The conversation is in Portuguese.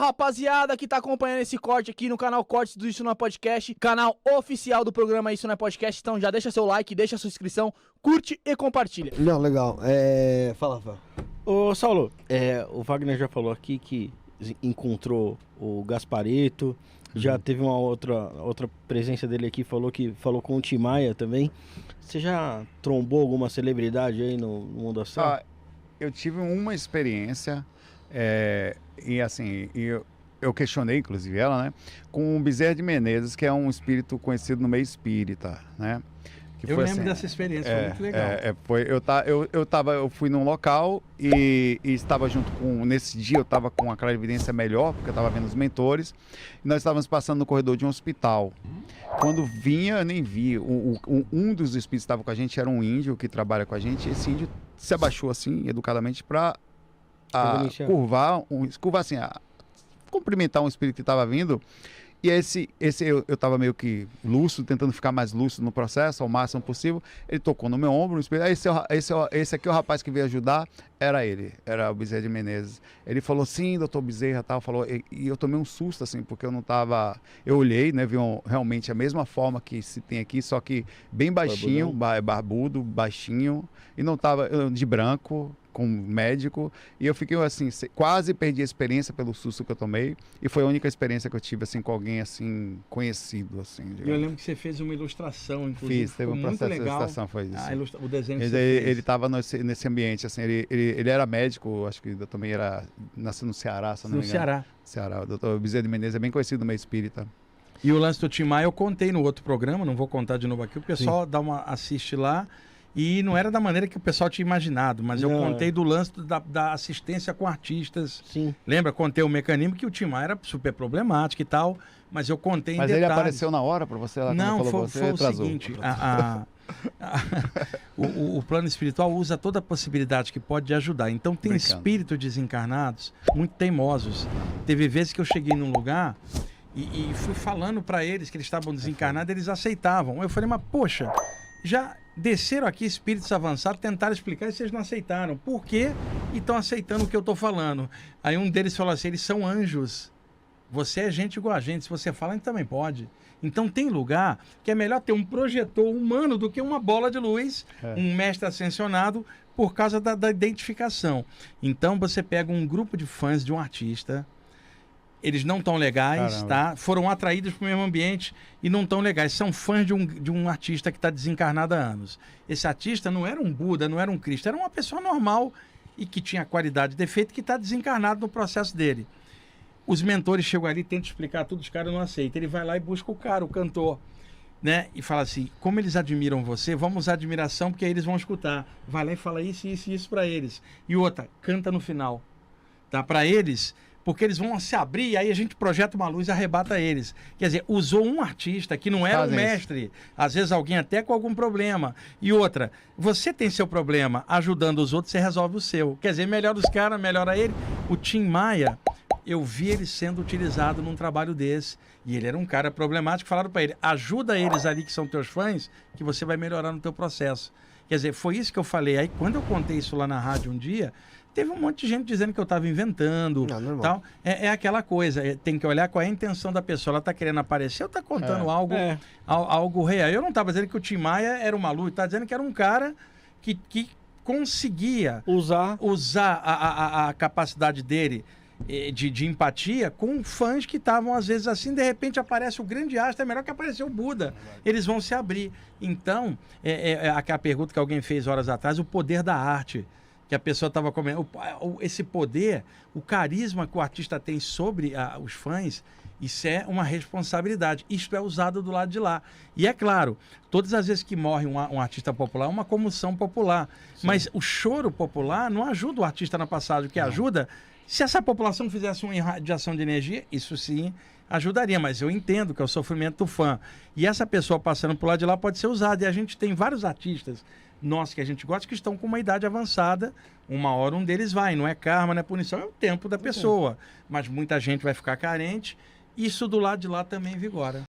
rapaziada que tá acompanhando esse corte aqui no canal Cortes do Isso Não é Podcast, canal oficial do programa Isso Não é Podcast. Então já deixa seu like, deixa sua inscrição, curte e compartilha. Não, legal. Fala, Fá. Ô, Saulo, o Wagner já falou aqui que encontrou o Gaspareto, já teve uma outra presença dele aqui, falou com o Tim Maia também. Você já trombou alguma celebridade aí no mundo astral? Eu tive uma experiência, e assim, eu questionei, inclusive ela, né, com o Bezerra de Menezes, que é um espírito conhecido no meio espírita, né? Que eu foi lembro assim, dessa experiência, foi muito legal. Eu fui num local e estava junto com, nesse dia eu estava com a clarividência melhor, porque eu estava vendo os mentores, e nós estávamos passando no corredor de um hospital. Quando vinha, eu nem vi, um dos espíritos que estava com a gente era um índio que trabalha com a gente, esse índio se abaixou assim, educadamente, para curvar assim, cumprimentar um espírito que estava vindo. E eu estava meio que lúcido, tentando ficar mais lúcido no processo, ao máximo possível. Ele tocou no meu ombro, esse aqui é o rapaz que veio ajudar, era o Bezerra de Menezes. Ele falou, sim, doutor Bezerra, tal, falou, e eu tomei um susto, assim, porque eu não estava... Eu olhei, né, vi realmente a mesma forma que se tem aqui, só que bem baixinho, barbudo, baixinho, e não estava de branco, com médico, e eu fiquei assim, quase perdi a experiência pelo susto que eu tomei, e foi a única experiência que eu tive assim com alguém assim conhecido assim. Digamos. Eu lembro que você fez uma ilustração, inclusive. Teve um processo de ilustração, foi isso. O desenho que ele estava nesse ambiente assim, ele era médico, acho que eu também nasceu no Ceará, se não me engano. Ceará. O doutor Bezerra de Menezes é bem conhecido no meio espírita. E o lance do Tim Maia eu contei no outro programa, não vou contar de novo aqui, o pessoal assiste lá. E não era da maneira que o pessoal tinha imaginado, mas eu contei do lance da assistência com artistas. Sim. Lembra? Contei o mecanismo que o Tim Maia era super problemático e tal, mas eu contei em detalhes. Mas ele apareceu na hora para você lá? Não, foi o seguinte, o plano espiritual usa toda a possibilidade que pode de ajudar. Então tem espíritos desencarnados muito teimosos. Teve vezes que eu cheguei num lugar e fui falando para eles que eles estavam desencarnados, eles aceitavam. Eu falei, mas poxa, já desceram aqui espíritos avançados, tentaram explicar e vocês não aceitaram. Por quê? E estão aceitando o que eu estou falando. Aí um deles falou assim, eles são anjos. Você é gente igual a gente, se você fala, a gente também pode. Então tem lugar que é melhor ter um projetor humano do que uma bola de luz, um mestre ascensionado, por causa da identificação. Então você pega um grupo de fãs de um artista, eles não estão legais, tá? Foram atraídos para o mesmo ambiente e não estão legais. São fãs de um artista que está desencarnado há anos. Esse artista não era um Buda, não era um Cristo, era uma pessoa normal e que tinha qualidade e defeito que está desencarnado no processo dele. Os mentores chegam ali, tentam explicar tudo, os caras não aceitam. Ele vai lá e busca o cara, o cantor, né? E fala assim, como eles admiram você, vamos usar admiração porque aí eles vão escutar. Vai lá e fala isso, isso e isso para eles. E outra, canta no final, tá? Para eles... porque eles vão se abrir e aí a gente projeta uma luz e arrebata eles. Quer dizer, usou um artista que não era um mestre, às vezes alguém até com algum problema. E outra, você tem seu problema, ajudando os outros, você resolve o seu. Quer dizer, melhora os caras, melhora ele. O Tim Maia, eu vi ele sendo utilizado num trabalho desse. E ele era um cara problemático, falaram para ele, ajuda eles ali que são teus fãs, que você vai melhorar no teu processo. Quer dizer, foi isso que eu falei. Aí quando eu contei isso lá na rádio um dia, teve um monte de gente dizendo que eu estava inventando. Tal. É aquela coisa, tem que olhar qual é a intenção da pessoa. Ela está querendo aparecer ou está contando algo real? Eu não estava dizendo que o Tim Maia era um maluco, estava dizendo que era um cara que conseguia usar a capacidade dele de empatia com fãs que estavam às vezes assim, de repente aparece o grande astro, é melhor que apareceu o Buda. Eles vão se abrir. Então, aquela pergunta que alguém fez horas atrás, o poder da arte. Que a pessoa estava comendo. Esse poder, o carisma que o artista tem sobre os fãs, isso é uma responsabilidade. Isto é usado do lado de lá. E é claro, todas as vezes que morre um artista popular, é uma comoção popular. Sim. Mas o choro popular não ajuda o artista na passagem. O que ajuda, se essa população fizesse uma irradiação de energia, isso sim ajudaria. Mas eu entendo que é o sofrimento do fã. E essa pessoa passando por lá de lá pode ser usada. E a gente tem vários artistas nós que a gente gosta, que estão com uma idade avançada, uma hora um deles vai, não é karma, não é punição, é o tempo da pessoa, mas muita gente vai ficar carente, isso do lado de lá também vigora.